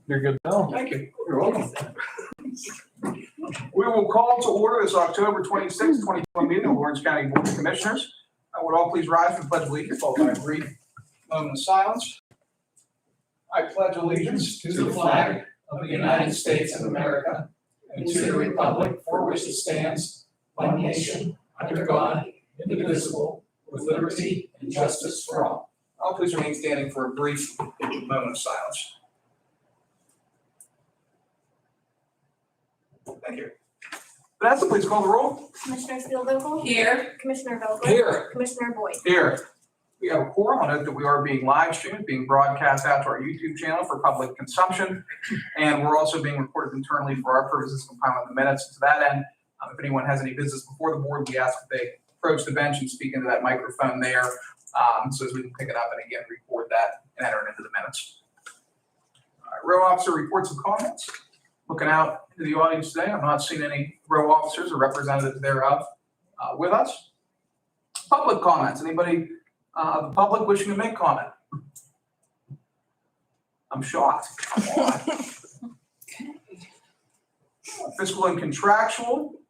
You're good to go. Thank you. You're welcome. We will call to order this October 26, 2020 meeting of Lawrence County Board of Commissioners. Would all please rise for the Pledge of Allegiance, followed by a brief moment of silence. I pledge allegiance to the flag of the United States of America and to the republic for which it stands, one nation, under God, indivisible, with liberty and justice for all. I'll please remain standing for a brief moment of silence. Thank you. Vanessa, please call the roll. Commissioner Steelvogel? Here. Commissioner Vogler? Here. Commissioner Boyd? Here. We have a quorum. I'll note that we are being live streamed, being broadcast out to our YouTube channel for public consumption. And we're also being recorded internally for our purposes, compiling the minutes. To that end, if anyone has any business before the board, we ask that they approach the bench and speak into that microphone there, so as we can pick it up and again record that and enter it into the minutes. All right, row officer reports and comments. Looking out into the audience today, I'm not seeing any row officers or representatives thereof with us. Public comments. Anybody of the public wishing to make comment? I'm shocked. Fiscal and contractual.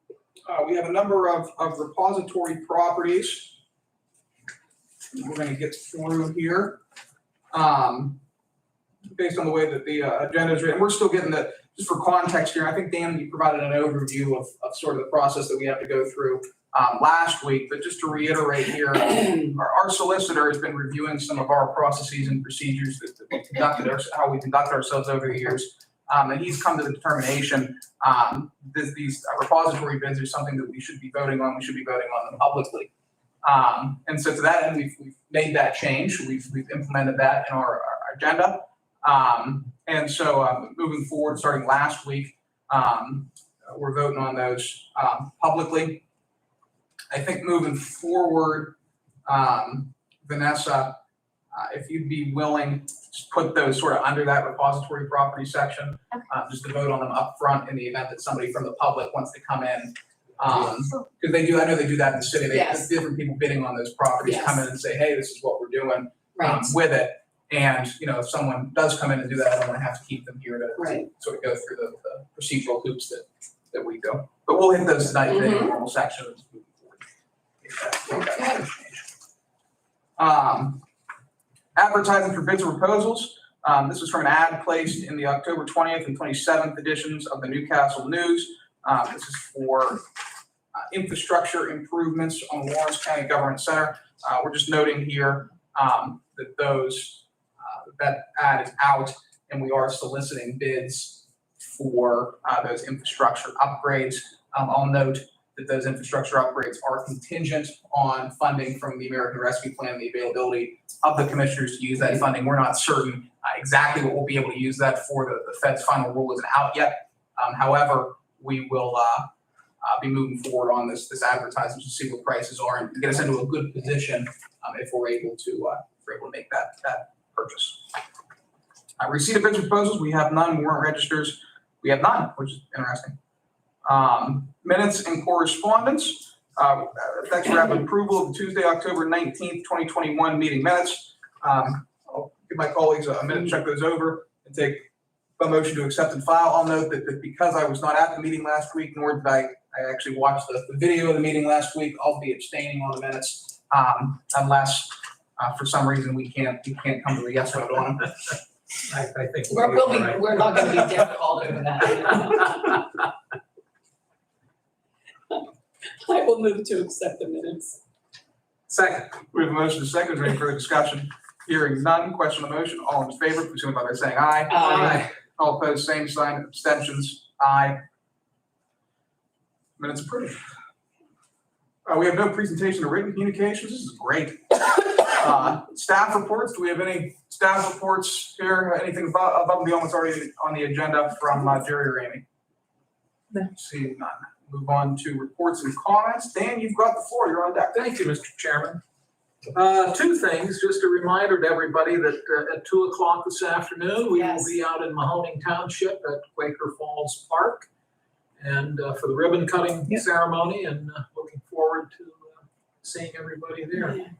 We have a number of repository properties we're going to get through here based on the way that the agenda is written. We're still getting the, just for context here, I think, Dan, you provided an overview of sort of the process that we have to go through last week, but just to reiterate here, our solicitor has been reviewing some of our processes and procedures that we conducted, how we conduct ourselves over the years. And he's come to the determination these repository bids are something that we should be voting on. We should be voting on them publicly. And so to that end, we've made that change. We've implemented that in our agenda. And so moving forward, starting last week, we're voting on those publicly. I think moving forward, Vanessa, if you'd be willing, just put those sort of under that repository property section, just to vote on them up front in the event that somebody from the public wants to come in. Because they do, I know they do that in the city. They have different people bidding on those properties come in and say, hey, this is what we're doing with it. And, you know, if someone does come in and do that, I don't want to have to keep them here to sort of go through the procedural hoops that we go. But we'll hit those tonight in the normal sections moving forward. Advertising for bids and proposals. This is from an ad placed in the October 20th and 27th editions of the Newcastle News. This is for infrastructure improvements on the Lawrence County Government Center. We're just noting here that that ad is out, and we are soliciting bids for those infrastructure upgrades. I'll note that those infrastructure upgrades are contingent on funding from the American Rescue Plan, the availability of the commissioners to use that funding. We're not certain exactly what we'll be able to use that for. The Fed's final rule isn't out yet. However, we will be moving forward on this advertising to see what prices are and get us into a good position if we're able to make that purchase. Receipt of bids and proposals, we have none. Warrant registers, we have none, which is interesting. Minutes and correspondence. Next, we have approval of the Tuesday, October 19th, 2021 meeting minutes. I'll give my colleagues a minute to check those over and take a motion to accept and file. I'll note that because I was not at the meeting last week, nor did I actually watch the video of the meeting last week, I'll be abstaining on the minutes unless for some reason we can't come to a yes vote on them. I think we're not going to be difficult over that. I will move to accept the minutes. Second. We have a motion to second. Is there any further discussion? Hearing none. Question on the motion. All in favor, please signify by saying aye. Aye. All opposed, same sign. Abstentions. Aye. Minutes approved. We have no presentation of written communications. This is great. Staff reports. Do we have any staff reports here? Anything above and beyond what's already on the agenda from Jerry or Amy? No. Seeing none. Move on to reports and comments. Dan, you've got the floor. You're on deck. Thank you, Mr. Chairman. Two things, just a reminder to everybody that at 2 o'clock this afternoon, we will be out in Mahoning Township at Quaker Falls Park and for the ribbon cutting ceremony, and looking forward to seeing everybody there.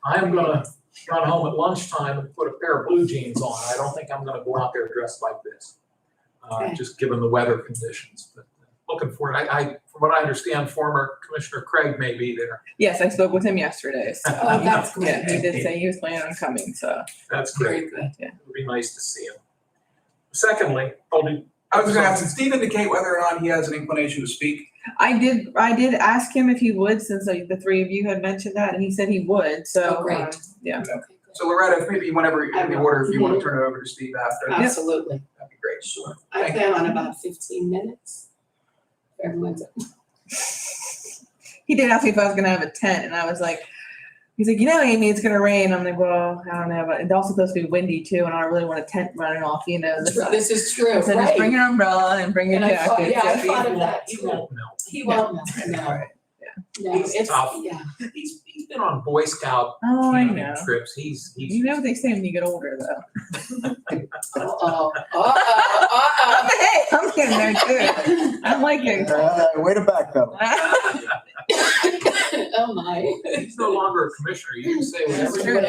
I am going to run home at lunchtime and put a pair of blue jeans on. I don't think I'm gonna go out there dressed like this, Okay. just given the weather conditions. But looking for it. From what I understand, former Commissioner Craig may be there. Yes, I spoke with him yesterday. So, Oh, that's great. yeah, he did say he was planning on coming. So That's great. Very good. It would be nice to see him. Secondly, I was gonna ask, did Steve indicate whether or not he has an inclination to speak? I did ask him if he would, since like the three of you had mentioned that, and he said he would. So Oh, great. yeah. Okay, good. So Loretta, if maybe whenever I in the will. order, if you want to turn it over to Steve after, Absolutely. that'd be great. Sure. I Thank plan on about 15 minutes. Everyone's, He did ask me if I was gonna have a tent, and I was like, he's like, Amy, it's gonna rain. I'm like, well, I don't know, but it's also supposed to be windy too, and I don't really want a tent running off, this is true, I said, just bring right? your umbrella and bring your And I thought- jacket. yeah, I So- thought of that he too. won't melt. He won't melt, no. Right, No, He's it's, tough. yeah. He's been on Boy Scout Oh, I camping know. trips. He's You know what they say when you get older, though. Uh-oh, Hey, I'm getting there too. I'm like it. Way to backpedal. Oh, my. he's no longer a commissioner. You can say whatever That's you true, want.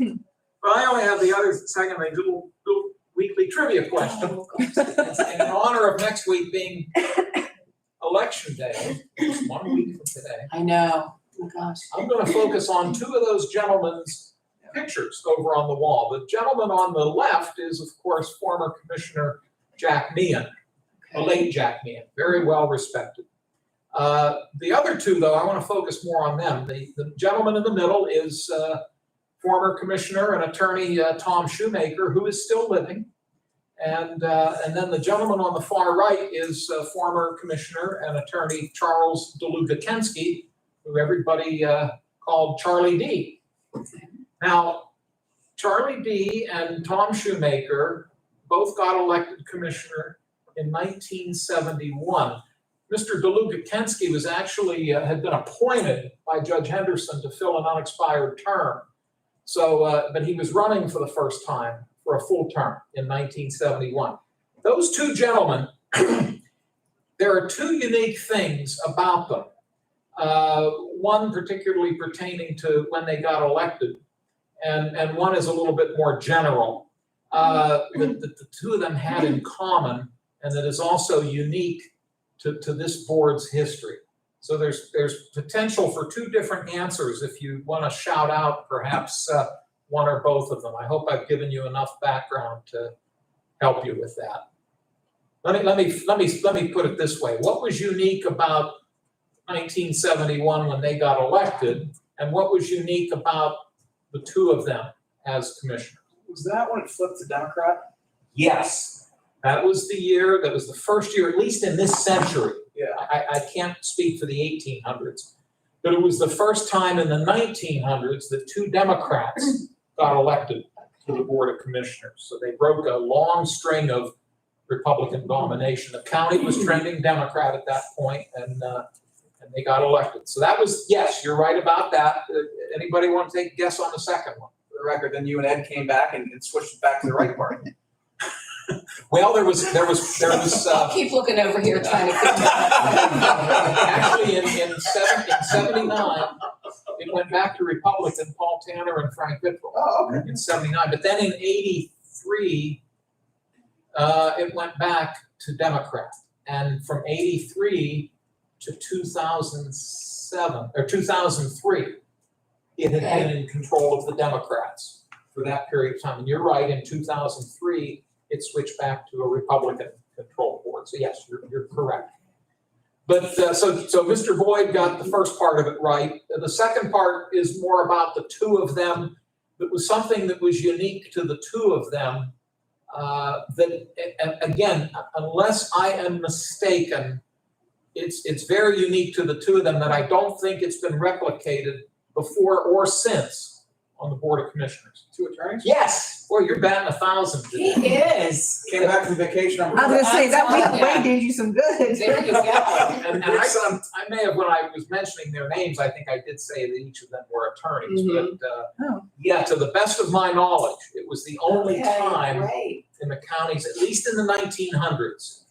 right? Well, I only have the other second thing, little weekly trivia question. Oh, gosh. In honor of next week being Election Day, 1 week from today, I know, oh my gosh. I'm going to focus on two of those gentlemen's pictures over on the wall. The gentleman on the left is, of course, former Commissioner Jack Meehan, the late Jack Meehan, very well respected. The other two, though, I want to focus more on them. The gentleman in the middle is former Commissioner and Attorney Tom Shoemaker, who is still living. And then the gentleman on the far right is former Commissioner and Attorney Charles DeLuga-Kensky, who everybody called Charlie D. Now, Charlie D. and Tom Shoemaker both got elected commissioner in 1971. Mr. DeLuga-Kensky was actually had been appointed by Judge Henderson to fill an unexpired term. So, but he was running for the first time for a full term in 1971. Those two gentlemen, there are two unique things about them. One particularly pertaining to when they got elected, and one is a little bit more general. That the two of them had in common, and that is also unique to this board's history. So there's potential for two different answers if you want to shout out perhaps one or both of them. I hope I've given you enough background to help you with that. Let me put it this way. What was unique about 1971 when they got elected, and what was unique about the two of them as commissioners? Was that when it flipped to Democrat? Yes, that was the year, that was the first year, at least in this century. Yeah. I can't speak for the 1800s, but it was the first time in the 1900s that two Democrats got elected to the Board of Commissioners. So they broke a long string of Republican domination. The county was trending Democrat at that point, and they got elected. So that was, yes, you're right about that. Anybody want to take a guess on the second one? For the record, then you and Ed came back and switched it back to the right party. Well, there was. I'll keep looking over here trying to figure Actually, in 79, it went back to Republican, Paul Tanner and Frank Whitfield. Oh, okay. In 79, but then in 83, it went back to Democrat. And from 83 to 2007, or 2003, it had been in control of the Democrats for that period of time. And you're right, in 2003, it switched back to a Republican control board. So yes, you're correct. But so Mr. Boyd got the first part of it right. The second part is more about the two of them. It was something that was unique to the two of them. That, again, unless I am mistaken, it's very unique to the two of them that I don't think it's been replicated before or since on the Board of Commissioners. Two attorneys? Yes. Boy, you're batting 1,000 He today. is. Came back from vacation. I was gonna say that I'm we telling did you some good. There you go. And I may have, when I was mentioning their names, I think I did say that each of them were attorneys. Mhm. But yeah, to the best of my knowledge, it was the only Okay, time great. in the counties, at least in the 1900s,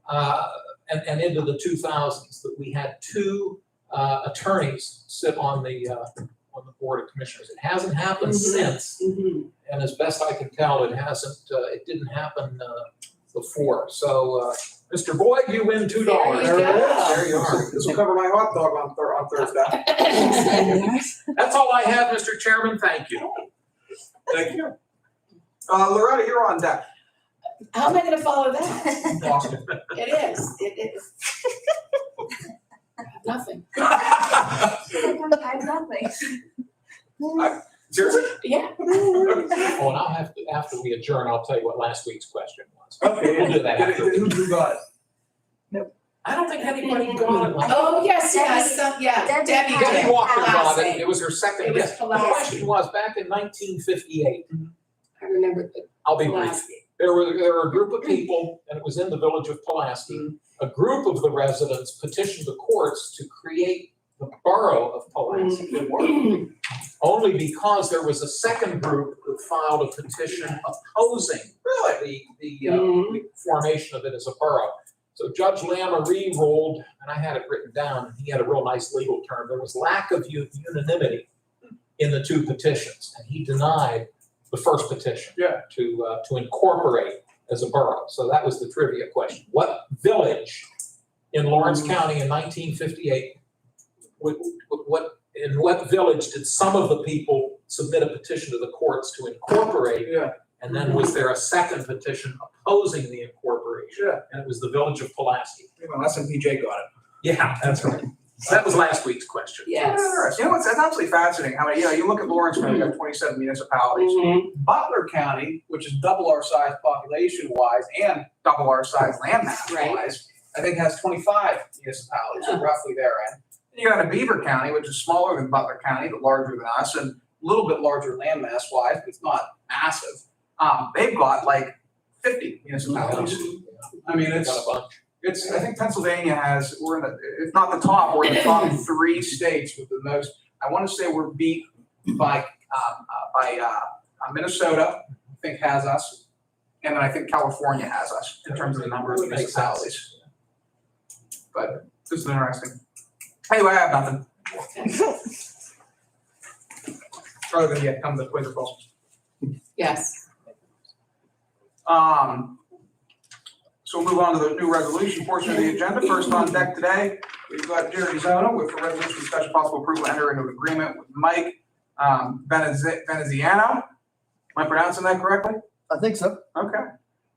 and into the 2000s, that we had two attorneys sit on the on the Board of Commissioners. It hasn't happened since, Mhm. and as best I can tell, it didn't happen before. So, Mr. Boyd, you win $2. There you go. There you are. This will cover my hot dog on Thursday. That's all I have, Mr. Chairman. Thank you. Thank you. Loretta, you're on deck. How am I gonna follow that? Awesome. It is. Nothing. I have nothing. Seriously? Yeah. Oh, and I'll have to, after we adjourn, I'll tell you what last week's question was. Okay. We'll do that after. Who got it? I don't think anybody got it. Oh, yes, yeah. Debbie Debbie Walker got it. Pulaski. It was her second It was guess. The Pulaski. question was, back in 1958, I remember the I'll be brief. Pulaski. There were a group of people, and it was in the village of Pulaski. A group of the residents petitioned the courts to create the borough of Pulaski. Good work. Only because there was a second group that filed a petition opposing the formation of it as a borough. So Judge Lamoury ruled, and I had it written down, he had a real nice legal term, there was lack of unanimity in the two petitions, and he denied the first petition to incorporate as a borough. So that was the trivia question. What village in Lawrence County in 1958, in what village did some of the people submit a petition to the courts to incorporate? Yeah. And then was there a second petition opposing the incorporation? Yeah. And it was the village of Pulaski. Well, SMPJ got it. Yeah, that's right. That was last week's question. Yes. Interesting. You know, it's absolutely fascinating how many, you look at Lawrence County, you got 27 municipalities. Mhm. Butler County, which is double our size population-wise and double our size landmass-wise, I think has 25 municipalities, so roughly their end. And you got a Beaver County, which is smaller than Butler County, but larger than us, and a little bit larger landmass-wise, but it's not massive. They've got like 50 municipalities. I mean, Got a bunch. I think Pennsylvania we're in the, if not the top, we're in the top 3 states with the most. I want to say we're beat by Minnesota, I think has us, and then I think California has us in terms of the number of Makes municipalities. But this is interesting. Anyway, I have nothing. Other than come to Quaker Falls. Yes. So we'll move on to the new resolution portion of the agenda. First on deck today, we've got Jerry Zona with a resolution for special possible approval to enter into an agreement with Mike Veneziano. Am I pronouncing that correctly? I think so. Okay.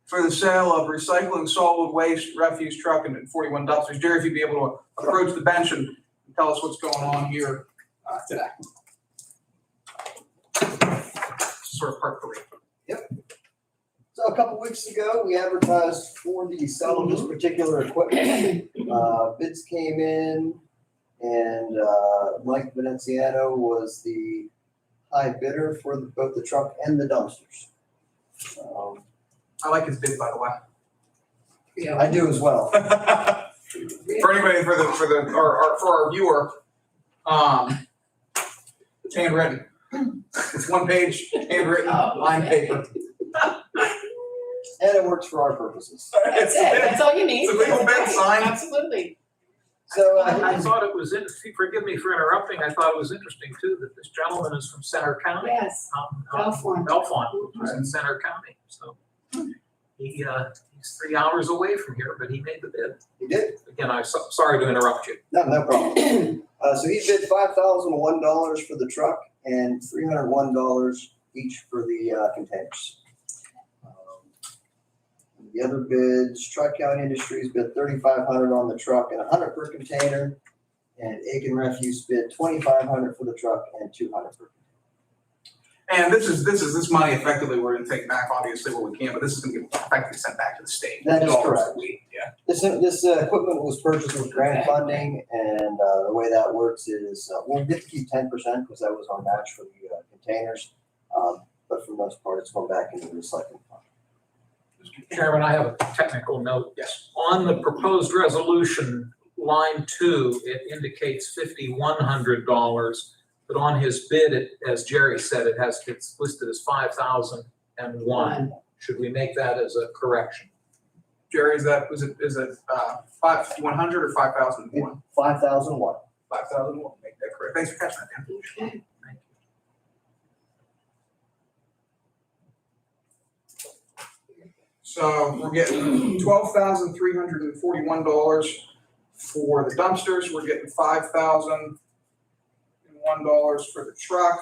For the sale of recycling, solid waste, refuse truck, and 41 dumpsters. Jerry, if you'd be able to approach the bench and tell us what's going on here today. Sort of part 3. So a couple weeks ago, we advertised for the sale of this particular equipment. Bids came in, and Mike Veneziano was the high bidder for both the truck and the dumpsters. I like his bid, by the way. Yeah. I do as well. For anybody, for our viewer, it's handwritten. It's 1 page, handwritten, lined paper. And it works for our purposes. That's it. That's all you need. It's a legal bid, signed. Absolutely. So I thought it was, forgive me for interrupting, I thought it was interesting too, that this gentleman is from Center County. Yes. California. Bellefonte, which is in Center County, so he's 3 hours away from here, but he made the bid. he did. Again, I'm sorry to interrupt you. No problem. So he bid $5,001 for the truck and $301 each for the containers. The other bids, Tri-County Industries bid $3,500 on the truck and $100 per container. And Aiken Refuse bid $2,500 for the truck and $200 per. And this money effectively, we're gonna take back obviously what we can, but this is gonna get effectively sent back to the state. That is $2 correct. a week, yeah. This equipment was purchased with grant funding, and the way that works is we'll get to keep 10% because that was our match for the containers. But for the most part, it's going back into the recycling fund. Mr. Chairman, I have a technical note. Yes. On the proposed resolution, line 2, it indicates $5,100, but on his bid, as Jerry said, it's listed as 5,001. Should we make that as a correction? Jerry, is it 5,100 or 5,001? 5,001. 5,001, make that correct. Thanks for catching that, Dan. Thank So we're getting $12,341 for the dumpsters. We're getting $5,001 for the truck.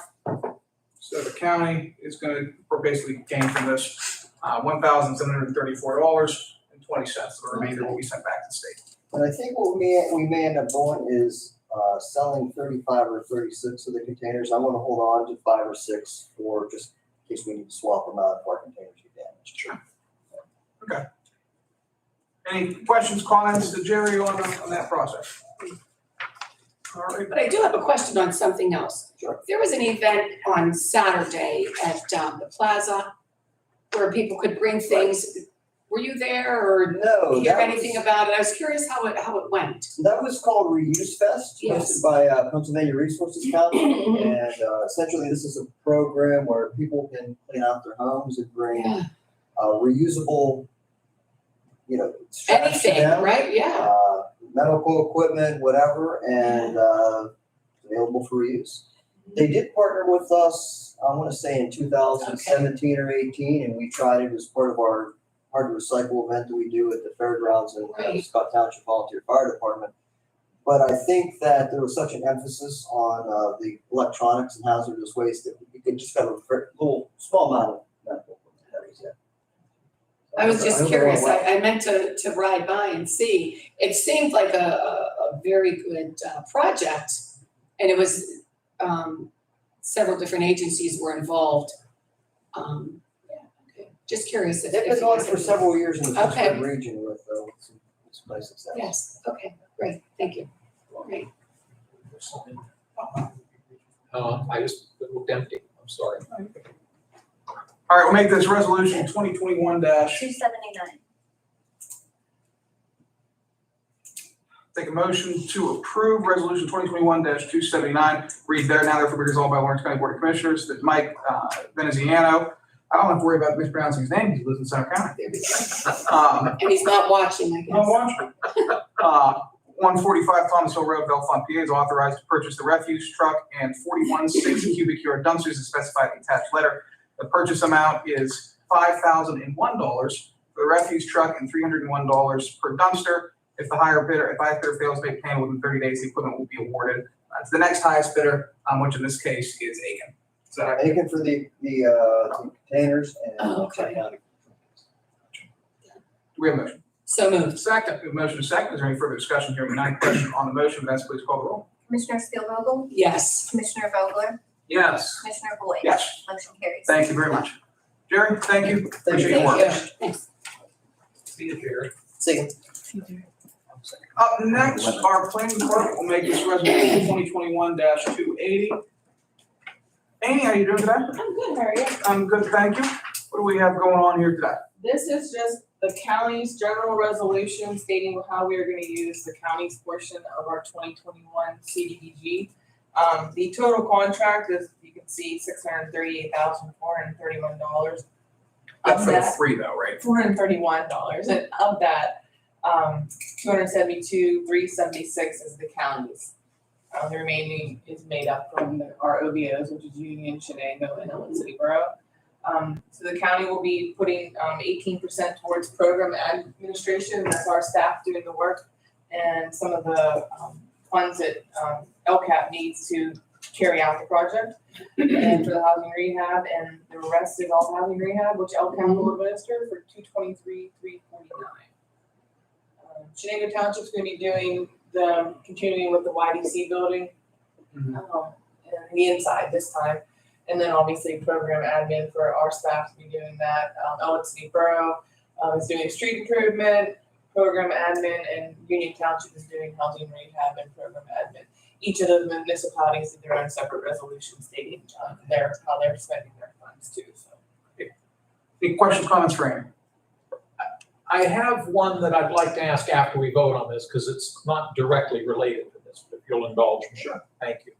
So the county is gonna, we're basically gain from this, $1,734.20. The remainder will be sent back to the state. And I think what we may end up doing is selling 35 or 36 of the containers. I want to hold on to 5 or 6 for just in case we need to swap them out if our containers get damaged. Sure. Okay. Any questions, comments to Jerry on that process? All right. But I do have a question on something else. Sure. There was an event on Saturday at the plaza where people could bring things. Were you there or No, hear that anything was, about it? I was curious how it went. that was called Reuse Fest, Yes. hosted by Pennsylvania Resources Council. And essentially, this is a program where people can clean out their homes and bring Yeah. reusable, straps to Anything, them. right? Yeah. Medical equipment, whatever, and available for reuse. They did partner with us, I want to say in 2017 or 18, and we tried it as part of our hard to recycle event that we do at the fairgrounds and Right. Scott Township Volunteer Fire Department. But I think that there was such an emphasis on the electronics and hazardous waste that we could just have a little small amount of medical equipment. That was it. I was hope just it went curious. well. I meant to ride by and see. It seemed like a very good project. And it was, several different agencies were involved. Okay. Just curious if. They've been going for several years in the Okay. Pittsburgh region with some nice success. Yes, okay, great, thank you. Great. I just looked empty, I'm sorry. All right, we'll make this resolution 2021 279. take a motion to approve resolution 2021-279. Read there, now therefore be resolved by Lawrence County Board of Commissioners that Mike Veneziano, I don't have to worry about mispronouncing his name because he lives in Center County. There we go. Um, And he's not watching, I No guess. watch. 145 Thomas Hill Road, Bellefonte, PA is authorized to purchase the refuse truck and 41 6 cubic yard dumpsters as specified in the attached letter. The purchase amount is $5,001 for the refuse truck and $301 per dumpster. If the highest bidder fails to make payment within 30 days, the equipment will be awarded to the next highest bidder, which in this case is Aiken. So Aiken for the containers and. Oh, okay. do we have a motion? So moved. Second, we have a motion and a second. Is there any further discussion here? Nine question on the motion. Vanessa, please call the roll. Commissioner Spielvogel, Yes. Commissioner Vogler, Yes. Commissioner Boyd. Yes. Motion carries. Thank you very much. Jerry, thank you. Appreciate your Thank work. you. Thanks. See you, Jerry. See you. Up next, our planning department will make this resolution 2021-280. Amy, how you doing today? I'm good, how are you? I'm good, thank you. What do we have going on here today? This is just the county's general resolution stating how we are gonna use the county's portion of our 2021 Cdbg. The total contract is, you can see, $638,431. That's Of for the that, three though, right? $431, and of that, $272,376 is the county's. The remaining is made up from our OBOs, which is Union, Shenango, and Elwood City Borough. So the county will be putting 18% towards program administration, that's our staff doing the work, and some of the funds that LCAP needs to carry out the project. And for the housing rehab, and the rest is all housing rehab, which LCAP will administer for $223,349. Shenango Township's gonna be doing continuing with the YDC building, Mhm. and the inside this time. And then obviously program admin for our staff to be doing that. Elwood City Borough is doing street improvement, program admin, and Union Township is doing housing rehab and program admin. Each of those municipalities did their own separate resolution stating how they're spending their funds too, so. Any questions, comments for Amy? I have one that I'd like to ask after we vote on this, because it's not directly related to this, if you'll indulge me. Sure. Thank you.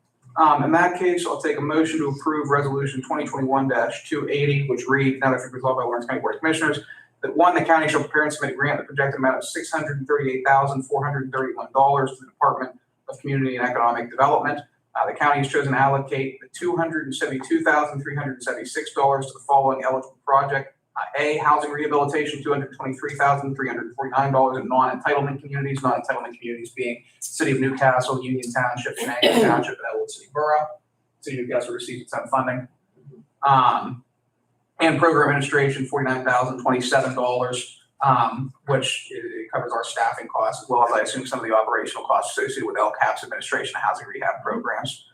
In that case, I'll take a motion to approve resolution 2021-280, which reads, now therefore resolved by Lawrence County Board of Commissioners, that one, the county shall prepare and submit a grant, the projected amount of $638,431 to the Department of Community and Economic Development. The county has chosen to allocate the $272,376 to the following eligible project A, housing rehabilitation, $223,349 in non-entitlement communities. Non-entitlement communities being City of Newcastle, Union Township, Shenango Township, and Elwood City Borough. City of Newcastle receives its own funding. And program administration, $49,027, which it covers our staffing costs, as well as I assume some of the operational costs associated with LCAP's administration of housing rehab programs.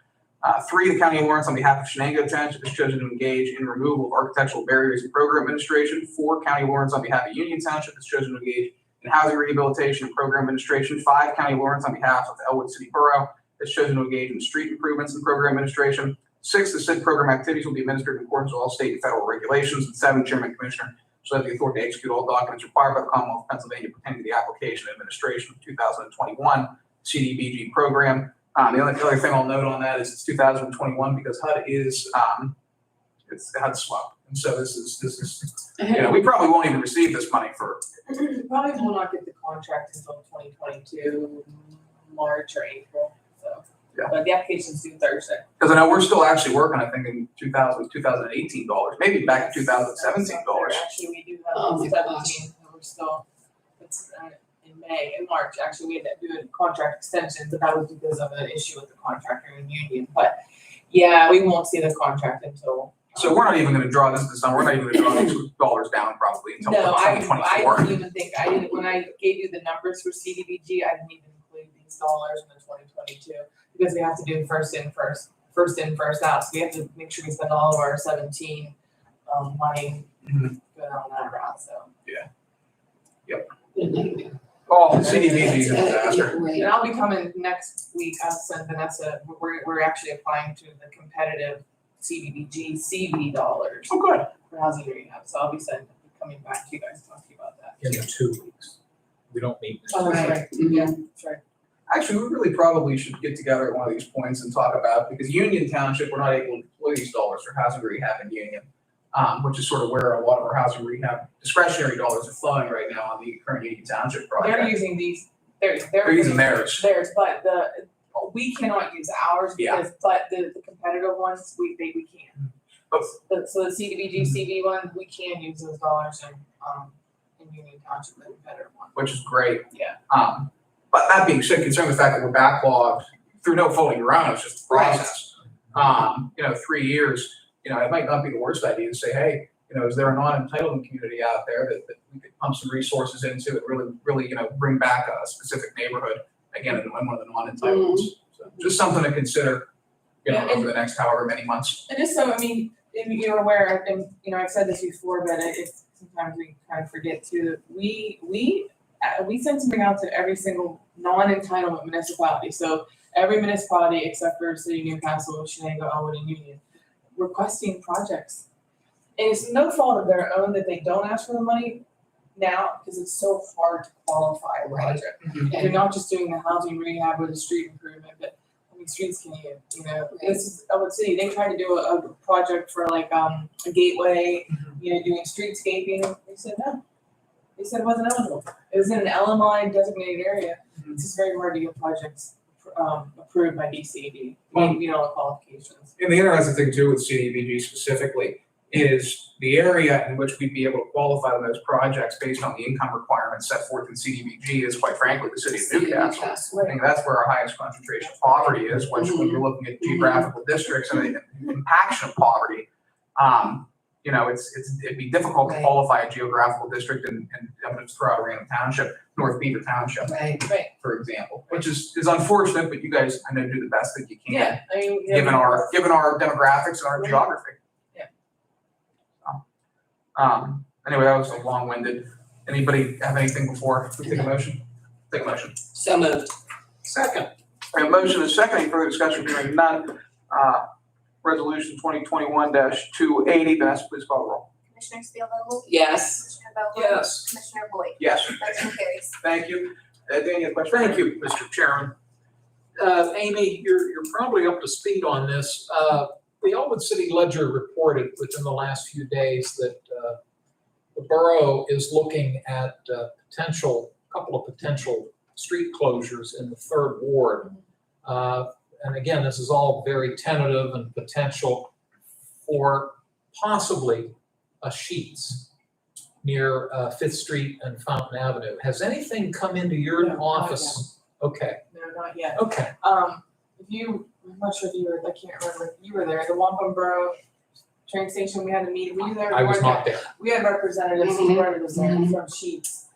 3, the County of Lawrence, on behalf of Shenango Township, has chosen to engage in removal of architectural barriers and program administration. 4, County of Lawrence, on behalf of Union Township, has chosen to engage in housing rehabilitation and program administration. 5, County of Lawrence, on behalf of Elwood City Borough, has chosen to engage in street improvements and program administration. 6, the said program activities will be administered in accordance with all state and federal regulations. And 7, Chairman Commissioner shall have the authority to execute all documents required by the Commonwealth of Pennsylvania pertaining to the application and administration of 2021 Cdbg program. The other thing I'll note on that is it's 2021 because HUD is it's HUD swap, and so this is we probably won't even receive this money for. Probably will not get the contract until 2022 March or April. So, Yeah. But the application's due Thursday. Because I know we're still actually working, I think, in 2018 dollars, maybe back in 2017 dollars. Actually, we do Oh have my 17, and we're still, it's in March, actually, we had to do a contract extension, but that was because of an issue with the contractor and union. But yeah, we won't see the contract until. So we're not even gonna draw this summer, we're not even gonna draw these dollars down probably until No, I 2024. didn't even think, when I gave you the numbers for Cdbg, I didn't even include these dollars in the 2022. Because we have to do first in, first out, so we have to make sure we spend all of our 17 money Mhm. going on that route, so. Oh, CDBG is a disaster. Right. And I'll be coming next week, us and Vanessa, we're actually applying to the competitive CDBG CV dollars Oh, good. for housing rehab, so I'll be coming back to you guys to talk to you about that. In 2 weeks. We don't meet next Oh, week. that's right, Mhm. yeah, that's right. Actually, we really probably should get together at one of these points and talk about, because Union Township, we're not able to deploy these dollars for housing rehab in Union, which is sort of where a lot of our housing rehab discretionary dollars are flowing right now on the current Union Township They're project. using these, they're using theirs. but we cannot use ours Yeah. because, but the competitive ones, we can. But- So the CDBG CV one, we can use those dollars in Union Township, the competitive one. Which is great. Yeah. But that being said, considering the fact that we're backlogged through no fault of your own, it's just a process. 3 years, it might not be the worst idea to say, hey, is there a non-entitlement community out there that we could pump some resources into and really, bring back a specific neighborhood, again, in one of the non-entitlements. So just something to consider, Yeah, over the next however many months. And just so, I mean, if you're aware, and, I've said this before, but sometimes we kind of forget too, that we send something out to every single non-entitlement municipality. So every municipality except for City of Newcastle, Shenango, Elwood, and Union, requesting projects. And it's no fault of their own that they don't ask for the money now, because it's so hard to qualify a project. You're not just doing the housing rehab or the street improvement, but streets can this is Elwood City, they tried to do a project for like a gateway, doing streetscaping. They said no. They said it wasn't eligible. It was in an LMI designated area. It's just very hard to get projects approved by DCD. You know, qualifications. And the interesting thing too with CDBG specifically is the area in which we'd be able to qualify those projects based on the income requirements set forth in CDBG is, quite frankly, the city of Newcastle. I think that's where our highest concentration of poverty is, which when you're looking at geographical districts and the compaction of poverty, it'd be difficult to qualify a geographical district and I'm going to throw out a random township, North Beaver Township, Right. for example, which is unfortunate, but you guys, I know, do the best that you can, Yeah, I mean, given our demographics and our geography. Anyway, that was a long-winded. Anybody have anything before we take a motion? Take a motion. So moved. Second. We have a motion and a second. Any further discussion? Hearing none. Resolution 2021-280. Vanessa, please call the roll. Commissioner Spielvogel? Yes. Commissioner Vogler? Yes. Commissioner Boyd? Yes. Motion carries. Thank you. Dan, you have a question? Thank you, Mr. Chairman. Amy, you're probably up to speed on this. The Elwood City Ledger reported within the last few days that the borough is looking at couple of potential street closures in the 3rd Ward. And again, this is all very tentative and potential for possibly a Sheets near Fifth Street and Fountain Avenue. Has anything come into your No, not office? Okay, No, not yet. okay. I'm not sure if you were, I can't remember if you were there, the Wampum Borough train station, we had a meeting, were you there? I You was weren't not there. there. We had representatives, Mhm. Brenda was there from Sheets.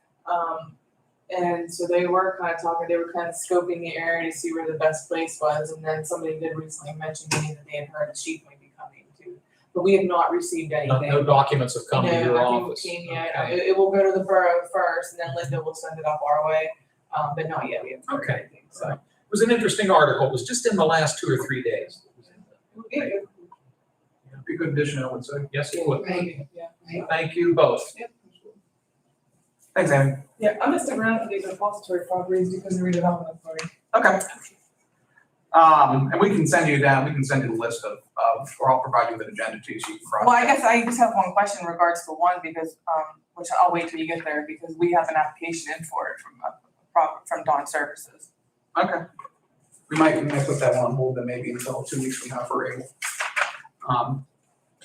And so they were kind of talking, they were kind of scoping the area to see where the best place was, and then somebody did recently mention to me that they had heard a sheep might be coming too. But we have not received anything. No documents have come to your No, nothing office. came yet. Okay. It will go to the borough first, and then Linda will send it up our way, but not yet, we haven't heard Okay. anything, so. It was an interesting article. It was just in the last 2 or 3 days. Yeah, Be a good addition, I would say. Yes, it would. Right. yeah. Thank you both. Thanks, Amy. Yeah, I'm gonna stick around for these repository properties because the redevelopment authority. Okay. And we can send you the list of, or I'll provide you with an agenda too, so you can cross. Well, I guess I just have one question in regards to one because, which I'll wait till you get there because we have an application in for it from Dawn Services. Okay. We might put that one on hold then maybe until 2 weeks from now for able.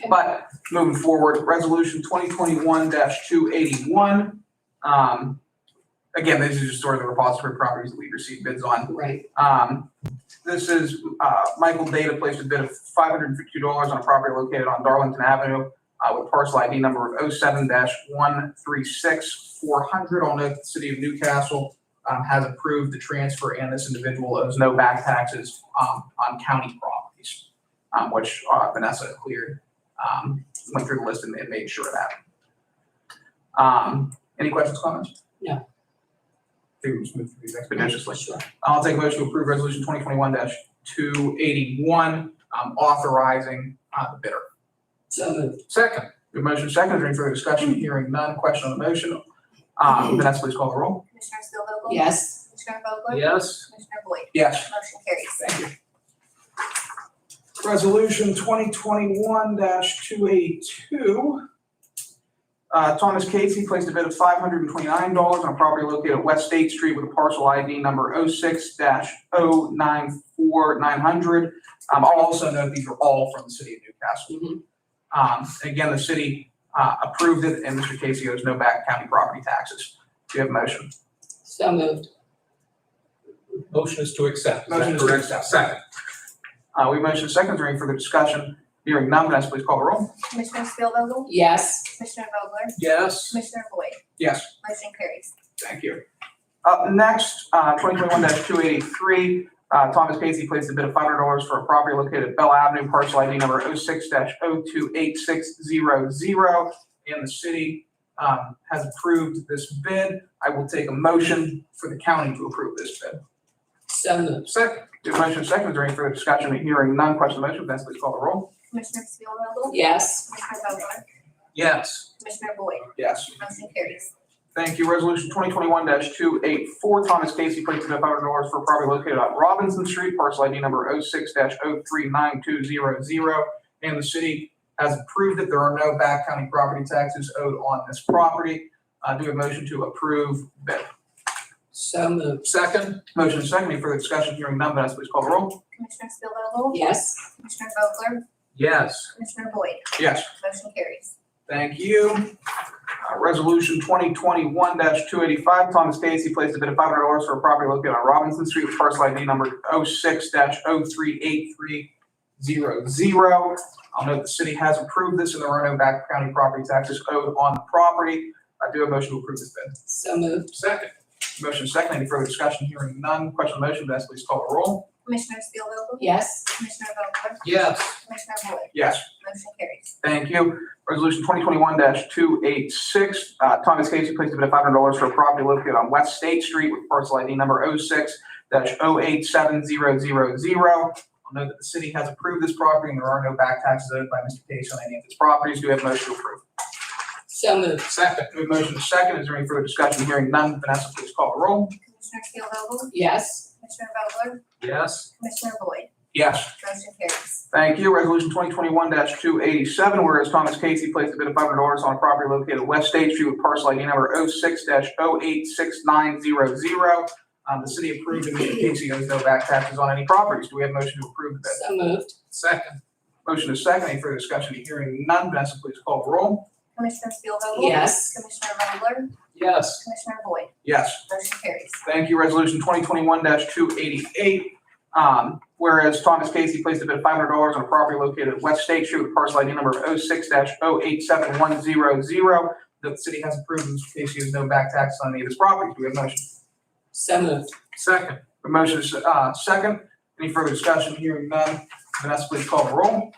But moving forward, resolution 2021-281. Again, this is just sort of the repository properties that we received bids on. Right. This is, Michael Data placed a bid of $552 on a property located on Darlington Avenue, with parcel ID number of 07-136400. I'll note the city of Newcastle, has approved the transfer, and this individual owes no back taxes, on county properties, which, Vanessa cleared, went through the list and made sure of that. Any questions, comments? No. I think we just move through these expeditiously. Sure. I'll take a motion to approve resolution 2021-281, authorizing, the bidder. So moved. Second, We have motion second, is there any further discussion? Hearing none, question on the motion. Vanessa, please call the roll. Commissioner Steelvogel? Yes. Commissioner Vogler? yes. Commissioner Boyd? Yes. Motion carries. Thank you. Resolution 2021-282. Thomas Casey placed a bid of $529 on a property located at West State Street with a parcel ID number 06-094900. I'll also note these are all from the city of Newcastle. Again, the city approved it, and Mr. Casey owes no back county property taxes. Do you have a motion? So moved. Motion is to accept. Is that Motion is to correct? accept. Second, We motion second, is there any further discussion? Hearing none, Vanessa, please call the roll. Commissioner Steelvogel? Yes. Commissioner Vogler? yes. Commissioner Boyd? Yes. Motion carries. Thank you. Up next, 2021-283, Thomas Casey placed a bid of $500 for a property located at Bell Avenue, parcel ID number 06-028600, and the city has approved this bid. I will take a motion for the county to approve this bid. So moved. Second, Do you have a motion second? Is there any further discussion? Hearing none, question on the motion, Vanessa, please call the roll. Commissioner Steelvogel? Yes. Commissioner Vogler? yes. Commissioner Boyd? Yes. Motion carries. Thank you. Resolution 2021-284, Thomas Casey placed a bid of $500 for a property located on Robinson Street, parcel ID number 06-039200, and the city has approved it. There are no back county property taxes owed on this property. Do we have a motion to approve bid? So moved. Second, Motion is second. Any further discussion? Hearing none, Vanessa, please call the roll. Commissioner Steelvogel? Yes. Commissioner Vogler? yes. Commissioner Boyd? Yes. Motion carries. Thank you. Resolution 2021-285, Thomas Casey placed a bid of $500 for a property located on Robinson Street with parcel ID number 06-038300. I'll note the city has approved this, and there are no back county property taxes owed on the property. I do have a motion to approve this bid. So moved. Second, Motion second. Any further discussion? Hearing none. Question on the motion, Vanessa, please call the roll. Commissioner Steelvogel? Yes. Commissioner Vogler? yes. Commissioner Boyd? Yes. Motion carries. Thank you. Resolution 2021-286, Thomas Casey placed a bid of $500 for a property located on West State Street with parcel ID number 06-087000. I'll note that the city has approved this property, and there are no back taxes owed by Mr. Casey on any of his properties. Do we have a motion to approve? So moved. Second, We have a motion second. Is there any further discussion? Hearing none. Vanessa, please call the roll. Commissioner Steelvogel? Yes. Commissioner Vogler? yes. Commissioner Boyd? Yes. Motion carries. Thank you. Resolution 2021-287, whereas Thomas Casey placed a bid of $500 on a property located at West State Street with parcel ID number 06-086900. The city approved, and Mr. Casey owes no back taxes on any properties. Do we have a motion to approve the bid? So moved. Second, Motion is second. Any further discussion? Hearing none. Vanessa, please call the roll. Commissioner Steelvogel? Yes. Commissioner Vogler? Yes. Commissioner Boyd? Yes. Motion carries. Thank you. Resolution 2021-288. Whereas Thomas Casey placed a bid of $500 on a property located at West State Street with parcel ID number 06-087100 that the city has approved. Mr. Casey has no back taxes on any of his properties. Do we have a motion? So moved. Second. A motion is second. Any further discussion? Hearing none. Vanessa, please call the roll.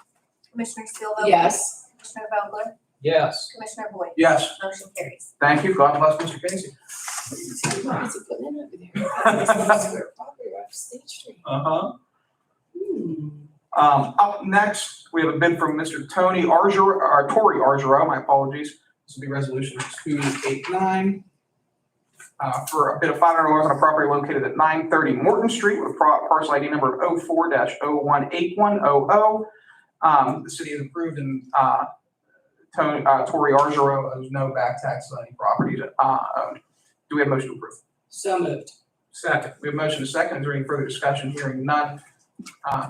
Commissioner Steelvogel? Yes. Commissioner Vogler? Yes. Commissioner Boyd? Yes. Motion carries. Thank you. God bless Mr. Casey. What's it putting in over there? Property right off State Street. Uh-huh. Hmm. Up next, we have a bid from Mr. Tory Argero, my apologies. This will be resolution 289. For a bid of $500 on a property located at 930 Morton Street with parcel ID number 04-018100. The city has approved and Tory Argero owes no back taxes on any property owned. Do we have a motion to approve? So moved. Second. We have a motion to second. Is there any further discussion? Hearing none.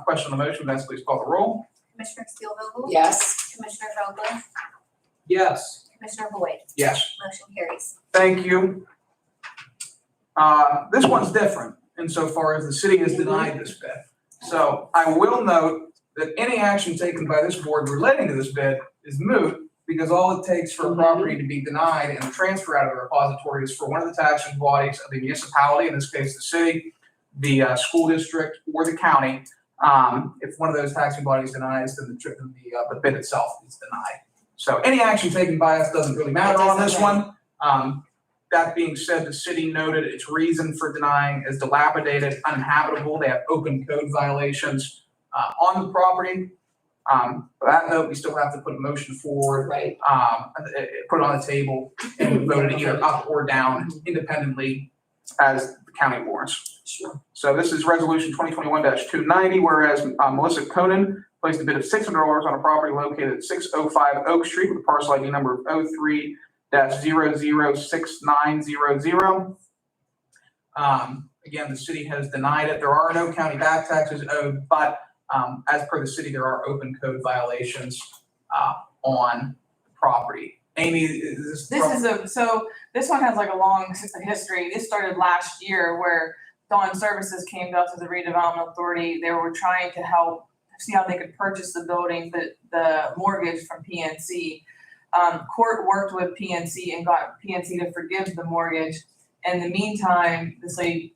Question on the motion, Vanessa, please call the roll. Commissioner Steelvogel? Yes. Commissioner Vogler? Yes. Commissioner Boyd? Yes. Motion carries. Thank you. This one's different insofar as the city has denied this bid. So I will note that any action taken by this board relating to this bid is moot because all it takes for a property to be denied and transfer out of the repository is for one of the taxing bodies of the municipality, in this case the city, the school district, or the county. If one of those taxing bodies denies, then the bid itself is denied. So any action taken by us doesn't really matter on this one. That being said, the city noted its reason for denying is dilapidated, uninhabitable. They have open code violations on the property. For that note, we still have to put a motion forward, Right. put it on the table, and vote it either up or down independently as the county warrants. Sure. So this is resolution 2021-290, whereas Melissa Conan placed a bid of $600 on a property located at 605 Oak Street with a parcel ID number of 03-006900. Again, the city has denied it. There are no county back taxes owed, but as per the city, there are open code violations on the property. Amy, is this? So this one has like a long history. This started last year where Dawn Services came to us as a redevelopment authority. They were trying to help see how they could purchase the building, the mortgage from PNC. Court worked with PNC and got PNC to forgive the mortgage. In the meantime, this lady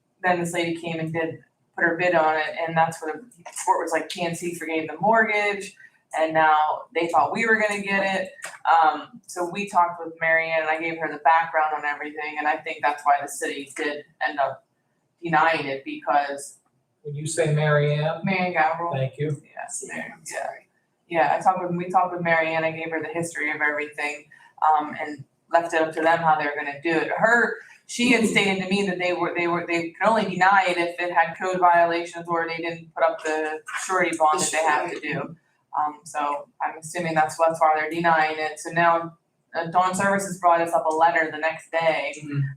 came and put her bid on it, and that's what the court was like, PNC forgave the mortgage, and now they thought we were gonna get it. So we talked with Marianne, and I gave her the background on everything, and I think that's why the city did end up denying it, because When you say Marianne, Marianne Gavril. thank you. Yes, yeah, we talked with Marianne, I gave her the history of everything, and left it up to them how they were gonna do it. She had stated to me that they could only deny it if it had code violations or they didn't put up the surety bond that they have to do. So I'm assuming that's why they're denying it. So now Dawn Services brought us up a letter the next day,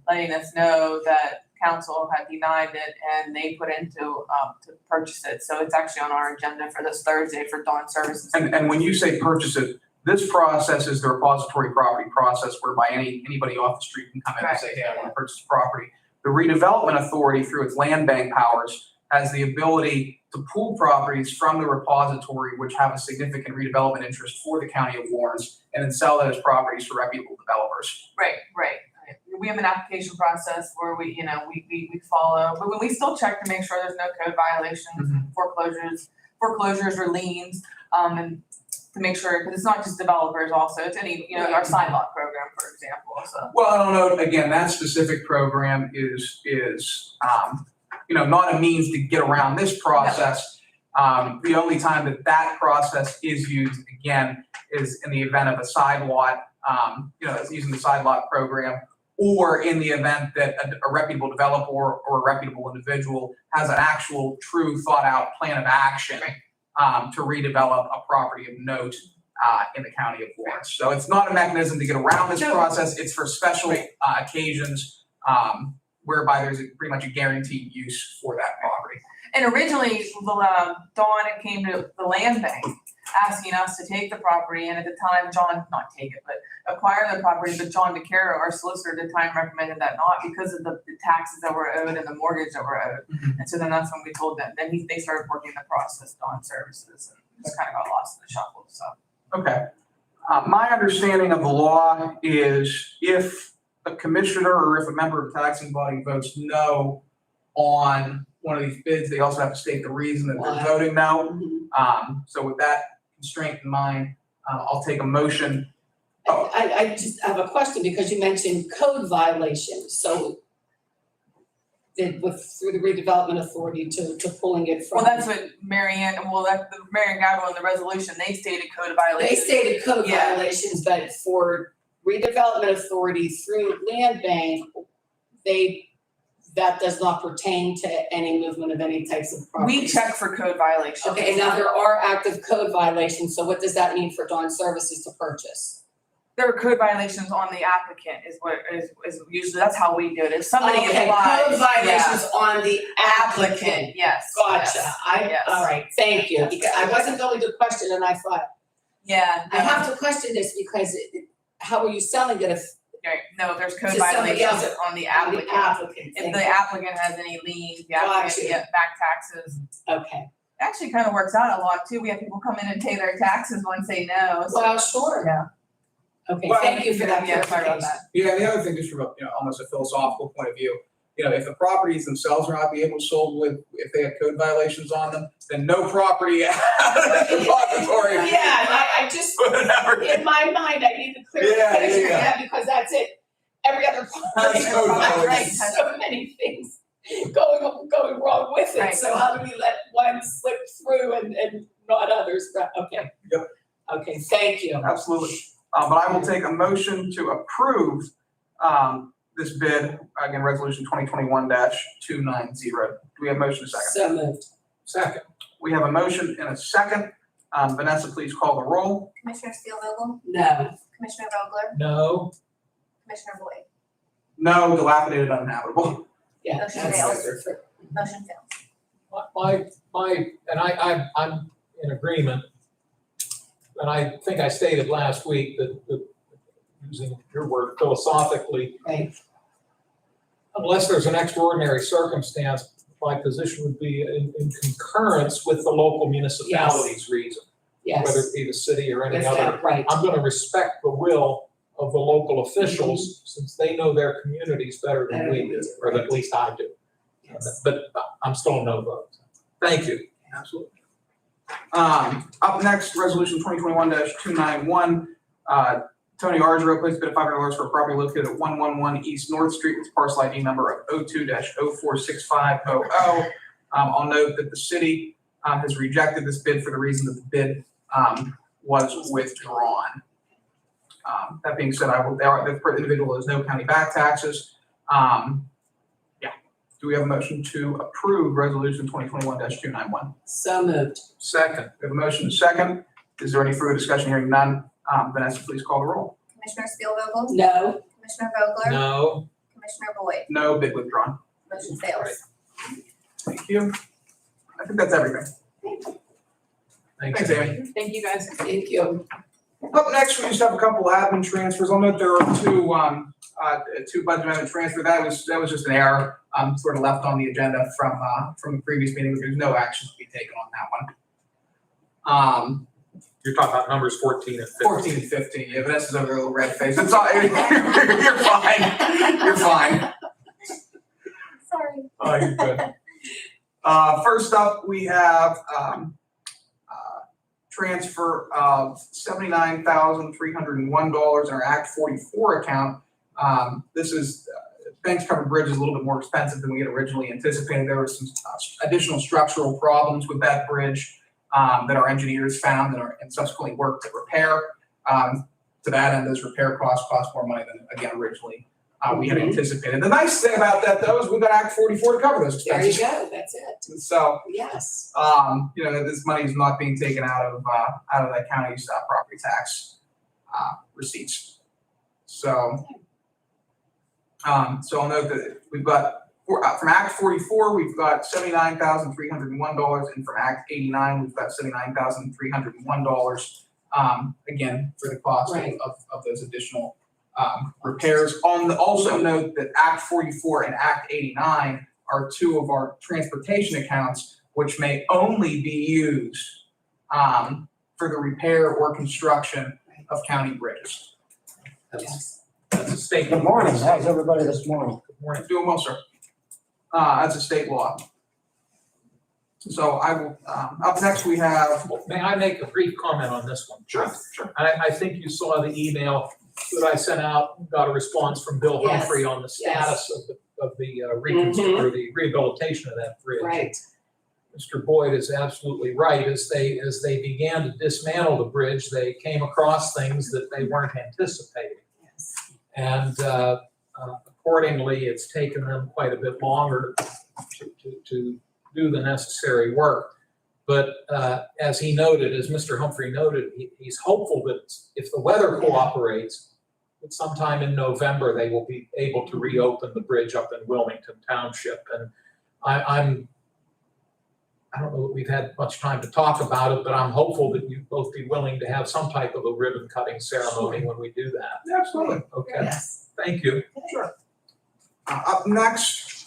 letting us know that council had denied it and they put into to purchase it. So it's actually on our agenda for this Thursday for Dawn Services. And when you say purchase it, this process is the repository property process whereby anybody off the street can come in and say, hey, I want to purchase property. The redevelopment authority, through its land bank powers, has the ability to pull properties from the repository which have a significant redevelopment interest for the county of Lawrence and then sell those properties to reputable developers. Right. We have an application process where we follow, but we still check to make sure there's no code violations, foreclosures or liens, and to make sure, because it's not just developers also, it's any, our side lot program, for example, so. Well, I don't know, again, that specific program is not a means to get around this process. The only time that process is used, again, is in the event of a side lot, it's using the side lot program, or in the event that a reputable developer or a reputable individual has an actual, true, thought-out plan of action to redevelop a property of note in the county of Lawrence. So it's not a mechanism to get around this process. It's for special occasions whereby there's pretty much a guaranteed use for that property. And originally, Dawn came to the land bank asking us to take the property, and at the time, John, not take it, but acquire the property, but John DeCaro, our solicitor at the time, recommended that not because of the taxes that were owed and the mortgage that were owed. And so then that's when we told them, then they started working the process on services, and just kind of got lost in the shuffle, so. Okay. My understanding of the law is if a commissioner or if a member of the taxing body votes no on one of these bids, they also have to state the reason that they're voting no. So with that constraint in mind, I'll take a motion. I just have a question because you mentioned code violations, so through the redevelopment authority to pulling it from. Well, that's what Marianne Gavel in the resolution, they stated code violations. They stated code Yeah. violations, but for redevelopment authority through land bank, that does not pertain to any movement of any types of properties. We check for code violations. Okay, and now there are active code violations, so what does that mean for Dawn Services to purchase? There are code violations on the applicant is what is usually, that's how we do it. If somebody Okay, applies. code violations on the applicant. Applicant, yes. Gotcha, yes. all right, thank you, because I wasn't going to question and I thought, Yeah. I have to question this because how are you selling it if Right, no, there's code To somebody violations else. on the the applicant. applicant? If Thank the you. applicant has any liens, the applicant Gotcha. can get back taxes. Okay, It actually kind of works out a lot too. We have people come in and pay their taxes once they know. So. well, sure. Yeah. Okay, Well, thank you for that Yeah, sorry about clarification. that. Yeah, and the other thing, just from a, almost a philosophical point of view, if the properties themselves are not being able to sold with, if they have code violations on them, then no property out of the depository. Yeah, I just, in my mind, I need to clarification, Yeah. Because that's it. Every other property, That's code right, violations. so many things going wrong with it, Right. so how do we let one slip through and not others, right, okay. Yep. Okay, thank you. Absolutely. But I will take a motion to approve, this bid, again, resolution 2021-290. Do we have a motion second? So moved. Second. We have a motion and a second. Vanessa, please call the roll. Commissioner Steelvogel, No. Commissioner Vogler, No. Commissioner Boyd. No, dilapidated, uninhabitable. Yeah. Motion that's- fails. Motion fails. I'm in agreement. And I think I stated last week that using your word philosophically, Right, unless there's an extraordinary circumstance, my position would be in concurrence with the local municipality's reason, whether yes. it be the city or any With other. that, right, I'm gonna respect the will of the local officials since they know their communities better than we do, or at least I do. yes. But I'm still a no vote. Thank you. Absolutely. Up next, resolution 2021-291. Tony Argero placed a bid of $500 for a property located at 111 East North Street with parcel ID number of 02-046500. I'll note that the city has rejected this bid for the reason that the bid was withdrawn. That being said, the individual has no county back taxes. Do we have a motion to approve resolution 2021-291? So moved. Second. We have a motion and a second. Is there any further discussion? Hearing none. Vanessa, please call the roll. Commissioner Steelvogel, No. Commissioner Vogler, No. Commissioner Boyd. No, bid withdrawn. Motion fails. Thank you. I think that's everything. Thanks, Amy. Thank you guys. Thank you. Up next, we just have a couple admin transfers. I'll note there are two budget amendment transfer. That was just an error, sort of left on the agenda from the previous meeting. There's no action to be taken on that one. You're talking about numbers 14 and 15. 14 and 15. Yeah, Vanessa's over there, a little red face. It's all, you're fine. You're fine. Sorry. Oh, you're good. First up, we have transfer of $79,301 in our Act 44 account. This is Banks Covered Bridge is a little bit more expensive than we had originally anticipated. There were some additional structural problems with that bridge that our engineers found and subsequently worked to repair. To that end, those repair costs cost more money than, again, originally we had anticipated. The nice thing about that, though, is we've got Act 44 to cover those There you expenses. go, that's it. So, Yes. this money is not being taken out of that county's property tax receipts. So I'll note that we've got From Act 44, we've got $79,301, and from Act 89, we've got $79,301. Again, for the cost Right. of those additional repairs. Also note that Act 44 and Act 89 are two of our transportation accounts, which may only be used for the repair or construction of county bridges. Yes. That's a statement. Good morning, how's everybody this morning? Good morning. Doing well, sir. That's a state law. So I will, up next we have. May I make a brief comment on this one? Sure. I think you saw the email that I sent out, got a response from Bill Yes, Humphrey on the status of the or the rehabilitation of that bridge. Right. Mr. Boyd is absolutely right. As they began to dismantle the bridge, they came across things that they weren't anticipating. Yes. And accordingly, it's taken them quite a bit longer to do the necessary work. But as he noted, as Mr. Humphrey noted, he's hopeful that if the weather cooperates, that sometime in November, they will be able to reopen the bridge up in Wilmington Township. And I don't know that we've had much time to talk about it, but I'm hopeful that you'd both be willing to have some type of a ribbon cutting ceremony when we do that. Absolutely. Okay, Yes. thank you. Sure. Up next,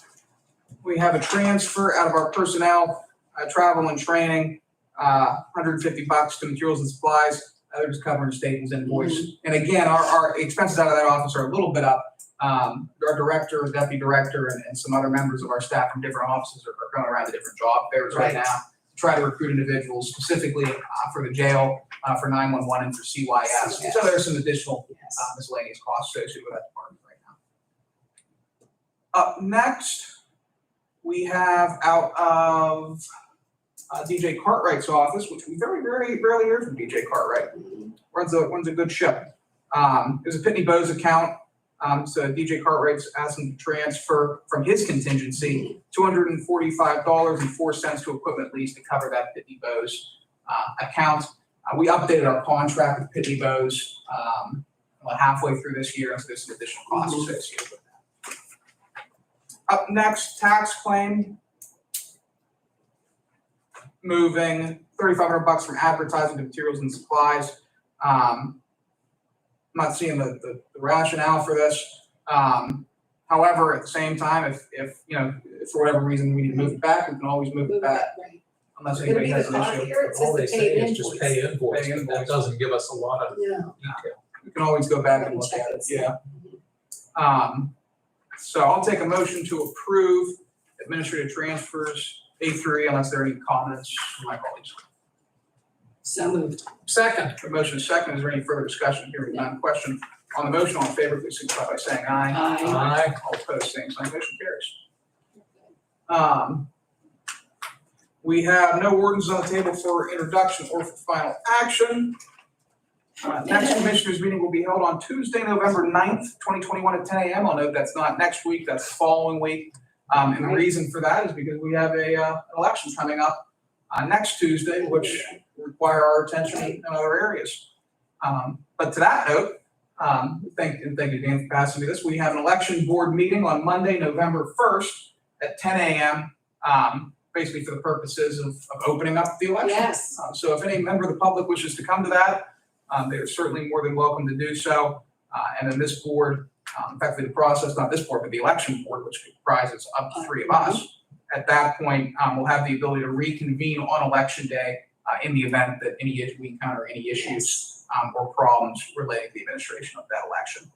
we have a transfer out of our personnel, travel and training, $150 to materials and supplies. Others covering Staples invoice. And again, our expenses out of that office are a little bit up. Our director, deputy director, and some other members of our staff from different offices are going around to different job fairs right now to try to recruit individuals specifically for the jail, for 911, and for CYS. So there's some additional miscellaneous costs associated with that department right now. Up next, we have out of DJ Cartwright's office, which we very, very rarely hear from DJ Cartwright. Runs a good ship. There's a Pitney Bowes account. So DJ Cartwright's asking to transfer from his contingency $245.04 to equipment lease to cover that Pitney Bowes account. We updated our contract with Pitney Bowes about halfway through this year, and so there's some additional costs associated with that. Up next, tax claim. Moving $3,500 from advertising to materials and supplies. I'm not seeing the rationale for this. However, at the same time, if for whatever reason we need to move it back, we can always move it back Right. unless It's gonna anybody be has the an cost issue. here, it All says they the say paid is just pay invoice, Pay but that invoice. doesn't give us a lot of Yeah. detail. We can always go back and Double look check at it. it, yeah. So I'll take a motion to approve administrative transfers A through E unless there are any comments from my colleagues. So moved. Second, The motion is second. Is there any further discussion? Hearing none. Question on the motion, all in favor, please signify by saying aye. Aye. All opposed, same sign. Motion carries. We have no ordinance on the table for introduction or for final action. Next commissioners meeting will be held on Tuesday, November 9th, 2021 at 10 a.m. I'll note that's not next week, that's the following week. And the reason for that is because we have an election coming up next Tuesday, which require our attention in other areas. But to that note, thank you, Dan, for passing me this. We have an election board meeting on Monday, November 1st at 10 a.m. Basically for the purposes of opening up the election. Yes. So if any member of the public wishes to come to that, they are certainly more than welcome to do so. And then this board, in fact, the process, not this board, but the election board, which comprises up to 3 of us, at that point, we'll have the ability to reconvene on election day in the event that we encounter any issues or problems relating to the administration of that election.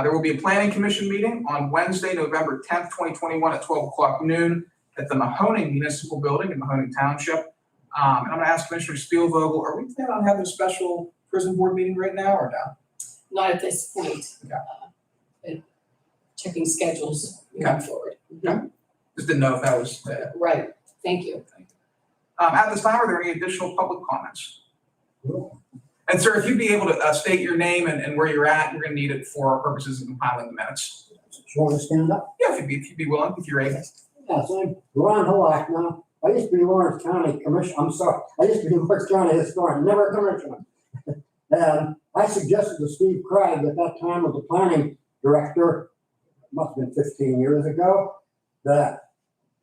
There will be a planning commission meeting on Wednesday, November 10th, 2021 at 12 o'clock noon at the Mahoning Municipal Building in Mahoning Township. And I'm going to ask Commissioner Spielvogel, are we planning on having a special prison board meeting right now or no? Not at this point. Checking schedules going forward. Just didn't know if that was. Right, thank you. At this time, are there any additional public comments? And sir, if you'd be able to state your name and where you're at, we're going to need it for our purposes of compiling the minutes. Do you want to stand up? Yeah, if you'd be willing, if you're able. Yes, I'm Ron Halak now. I used to be Lawrence County Commissioner, I used to be Lawrence County Historian, never a commissioner. I suggested to Steve Craig at that time was the planning director, must have been 15 years ago, that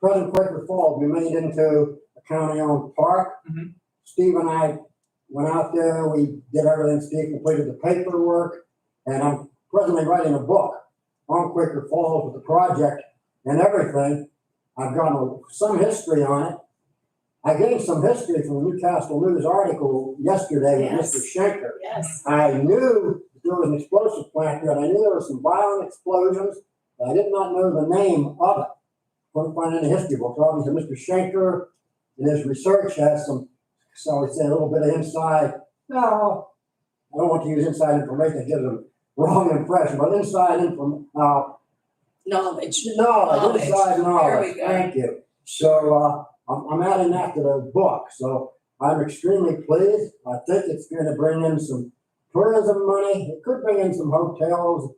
present Quaker Falls be made into a county-owned park. Mhm. Steve and I went out there, we did everything, Steve completed the paperwork, and I'm presently writing a book on Quaker Falls with the project and everything. I've got some history on it. I gained some history from the Newcastle News article yesterday with Yes. Mr. Schenker. Yes. I knew there was an explosive plant here, and I knew there were some violent explosions. I did not know the name of it. Couldn't find any history books. Obviously, Mr. Schenker in his research has some, so it's a little bit of inside. No, I don't want to use inside information that gives them wrong impression, but inside information. Knowledge. Knowledge, inside There knowledge. we go. Thank you. So I'm adding that to the book. So I'm extremely pleased. I think it's going to bring in some tourism money. It could bring in some hotels,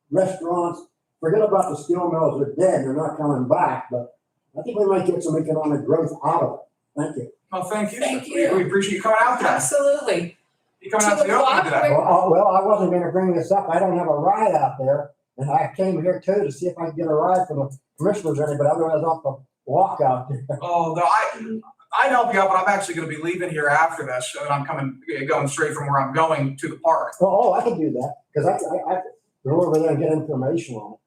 restaurants. Forget about the steel mills. They're dead. They're not coming back. But I think we might get some economic growth out of it. Thank you. Well, thank you. Thank sir. you. We appreciate you coming out today. Absolutely. You coming out to the 2 opening o'clock, today. Well, I wasn't going to bring this up. I don't have a ride out there. And I came here too to see if I could get a ride from the commissioners or anybody. Otherwise, I'll have to walk out there. Oh, no, I'd help you out, but I'm actually gonna be leaving here after this, and I'm going straight from where I'm going to the park. Oh, I can do that because I go over there and get information on it.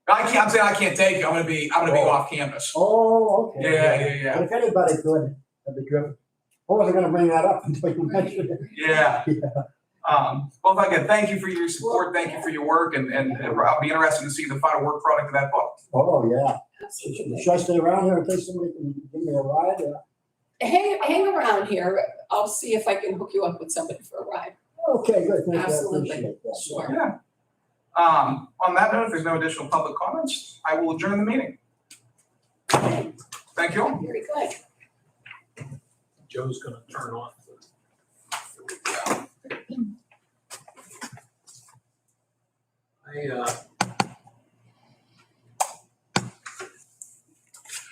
I'm saying I can't take you, I'm gonna be off campus. Oh, okay. Yeah. And if anybody could, that'd be good. I wasn't gonna bring that up until you mentioned it. Yeah. Well, again, thank you for your support, thank you for your work, and I'll be interested to see the final work product of that book. Oh, yeah. Absolutely. Should I stay around here in case somebody can give me a ride? Hang around here. I'll see if I can hook you up with somebody for a ride. Okay, good. Thank you. I Absolutely. appreciate that. Sure. Yeah. On that note, if there's no additional public comments, I will adjourn the meeting. Thank you all. Very good. Joe's gonna turn off the. I